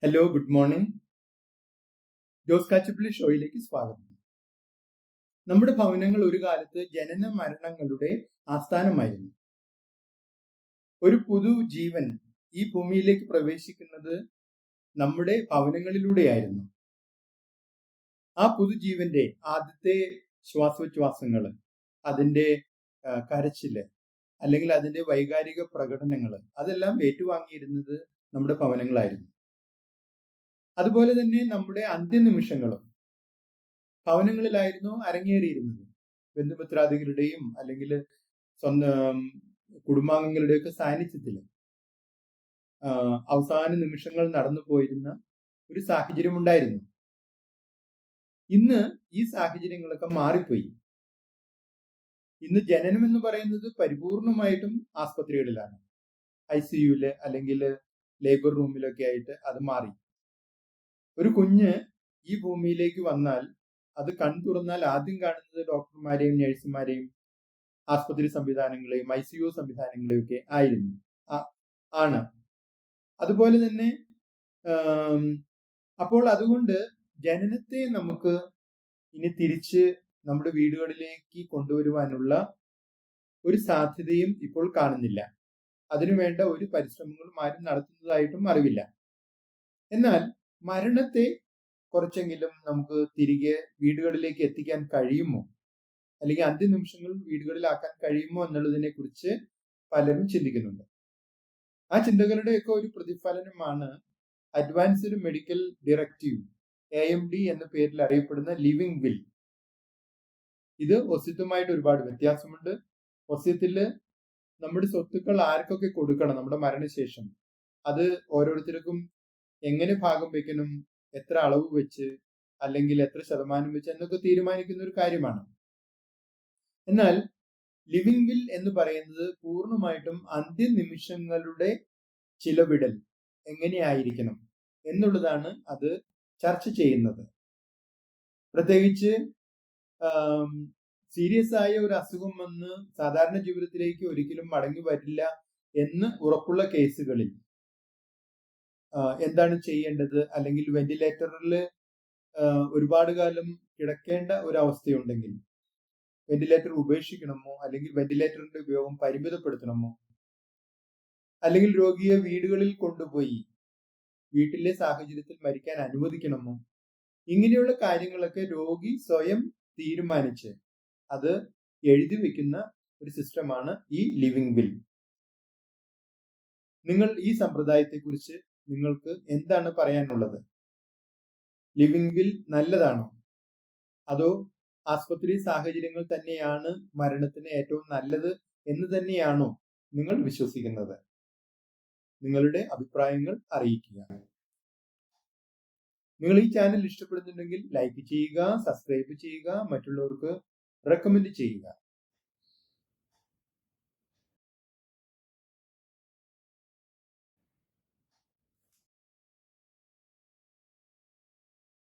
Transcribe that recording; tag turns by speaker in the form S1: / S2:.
S1: Hello, good morning. Jose Kachappilly ഷോയിലേക്ക് സ്വാഗതം. നമ്മുടെ ഭവനങ്ങൾ ഒരു കാലത്ത് ജനന മരണങ്ങളുടെ ആസ്ഥാനമായിരുന്നു. ഒരു പുതു ജീവൻ ഈ ഭൂമിയിലേക്ക് പ്രവേശിക്കുന്നത് നമ്മുടെ ഭവനങ്ങളിലൂടെയായിരുന്നു. ആ പുതുജീവന്റെ ആദ്യത്തെ ശ്വാസോച്ഛ്വാസങ്ങൾ, അതിന്റെ കരച്ചില്, അല്ലെങ്കിൽ അതിന്റെ വൈകാരിക പ്രകടനങ്ങൾ, അതെല്ലാം ഏറ്റുവാങ്ങിയിരുന്നത് നമ്മുടെ ഭവനങ്ങളായിരുന്നു. അതുപോലെ തന്നെ നമ്മുടെ അന്ത്യനിമിഷങ്ങളും ഭവനങ്ങളിലായിരുന്നു അരങ്ങേറിയിരുന്നത്. ബന്ധുമിത്രാദികളുടെയും അല്ലെങ്കിൽ സ്വന്തം കുടുംബാംഗങ്ങളുടെയൊക്കെ സാന്നിധ്യത്തിൽ അവസാന നിമിഷങ്ങൾ നടന്നു പോയിരുന്ന ഒരു സാഹചര്യം ഉണ്ടായിരുന്നു. ഇന്ന് ഈ സാഹചര്യങ്ങളൊക്കെ മാറിപ്പോയി. ഇന്ന് ജനനം എന്ന് പറയുന്നത് പരിപൂർണമായിട്ടും ആസ്പത്രികളിലാണ്, ICUല് അല്ലെങ്കിൽ ലേബർ റൂമിലൊക്കെ ആയിട്ട് അത് മാറി. ഒരു കുഞ്ഞ് ഈ ഭൂമിയിലേക്ക് വന്നാൽ അത് കൺ തുറന്നാൽ ആദ്യം കാണുന്നത് ഡോക്ടർമാരെയും നഴ്സുമാരെയും ആസ്പത്രി സംവിധാനങ്ങളെയും ICU സംവിധാനങ്ങളെയും ഒക്കെ ആയിരുന്നു ആണ്. അതുപോലെ തന്നെ അപ്പോൾ അതുകൊണ്ട് ജനനത്തെ നമുക്ക് ഇനി തിരിച്ച് നമ്മുടെ വീടുകളിലേക്ക് കൊണ്ടുവരുവാനുള്ള ഒരു സാധ്യതയും ഇപ്പോൾ കാണുന്നില്ല. അതിനുവേണ്ട ഒരു പരിശ്രമങ്ങളും ആരും നടത്തുന്നതായിട്ടും അറിവില്ല. എന്നാൽ മരണത്തെ കുറച്ചെങ്കിലും നമുക്ക് തിരികെ വീടുകളിലേക്ക് എത്തിക്കാൻ കഴിയുമോ, അല്ലെങ്കിൽ അന്ത്യനിമിഷങ്ങൾ വീടുകളിലാക്കാൻ കഴിയുമോ എന്നുള്ളതിനെ കുറിച്ച് പലരും ചിന്തിക്കുന്നുണ്ട്. ആ ചിന്തകളുടെയൊക്കെ ഒരു പ്രതിഫലനമാണ് അഡ്വാൻസ്ഡ് മെഡിക്കൽ ഡയറക്റ്റീവ്, AMD എന്ന പേരിൽ അറിയപ്പെടുന്ന ലിവിംഗ് വിൽ. ഇത് ഒസ്യത്തുമായിട്ട് ഒരുപാട് വ്യത്യാസമുണ്ട്. ഒസ്യത്തില് നമ്മുടെ സ്വത്തുക്കൾ ആർക്കൊക്കെ കൊടുക്കണം നമ്മുടെ മരണശേഷം, അത് ഓരോരുത്തർക്കും എങ്ങനെ ഭാഗം വെക്കണം, എത്ര അളവ് വെച്ച്, അല്ലെങ്കിൽ എത്ര ശതമാനം വെച്ച് എന്നൊക്കെ തീരുമാനിക്കുന്ന ഒരു കാര്യമാണ്. എന്നാൽ ലിവിംഗ് വിൽ എന്ന് പറയുന്നത് പൂർണ്ണമായിട്ടും അന്ത്യനിമിഷങ്ങളുടെ ചിലവിടൽ എങ്ങനെയായിരിക്കണം എന്നുള്ളതാണ് അത് ചർച്ച ചെയ്യുന്നത്. പ്രത്യേകിച്ച് സീരിയസ് ആയ ഒരു അസുഖം വന്ന് സാധാരണ ജീവിതത്തിലേക്ക് ഒരിക്കലും മടങ്ങി വരില്ല എന്ന് ഉറപ്പുള്ള കേസുകളിൽ എന്താണ് ചെയ്യേണ്ടത്, അല്ലെങ്കിൽ വെന്റിലേറ്ററിൽ ഒരുപാട് കാലം കിടക്കേണ്ട ഒരു അവസ്ഥയുണ്ടെങ്കിൽ വെന്റിലേറ്റർ ഉപേക്ഷിക്കണമോ, അല്ലെങ്കിൽ വെന്റിലേറ്ററിന്റെ ഉപയോഗം പരിമിതപ്പെടുത്തണമോ, അല്ലെങ്കിൽ രോഗിയെ വീടുകളിൽ കൊണ്ടുപോയി വീട്ടിലെ സാഹചര്യത്തിൽ മരിക്കാൻ അനുവദിക്കണമോ, ഇങ്ങനെയുള്ള കാര്യങ്ങളൊക്കെ രോഗി സ്വയം തീരുമാനിച്ച് അത് എഴുതി വെക്കുന്ന ഒരു സിസ്റ്റമാണ് ഈ ലിവിംഗ് വിൽ. നിങ്ങൾ ഈ സമ്പ്രദായത്തെക്കുറിച്ച് നിങ്ങൾക്ക് എന്താണ് പറയാനുള്ളത്? ലിവിംഗ് വിൽ നല്ലതാണോ, അതോ ആസ്പത്രി സാഹചര്യങ്ങൾ തന്നെയാണ് മരണത്തിന് ഏറ്റവും നല്ലത് എന്ന് തന്നെയാണോ നിങ്ങൾ വിശ്വസിക്കുന്നത്? നിങ്ങളുടെ അഭിപ്രായങ്ങൾ അറിയിക്കുക. നിങ്ങൾ ഈ ചാനൽ ഇഷ്ടപ്പെടുന്നുണ്ടെങ്കിൽ ലൈക്ക് ചെയ്യുക, സബ്സ്ക്രൈബ് ചെയ്യുക, മറ്റുള്ളവർക്ക് റെക്കമെൻഡ് ചെയ്യുക.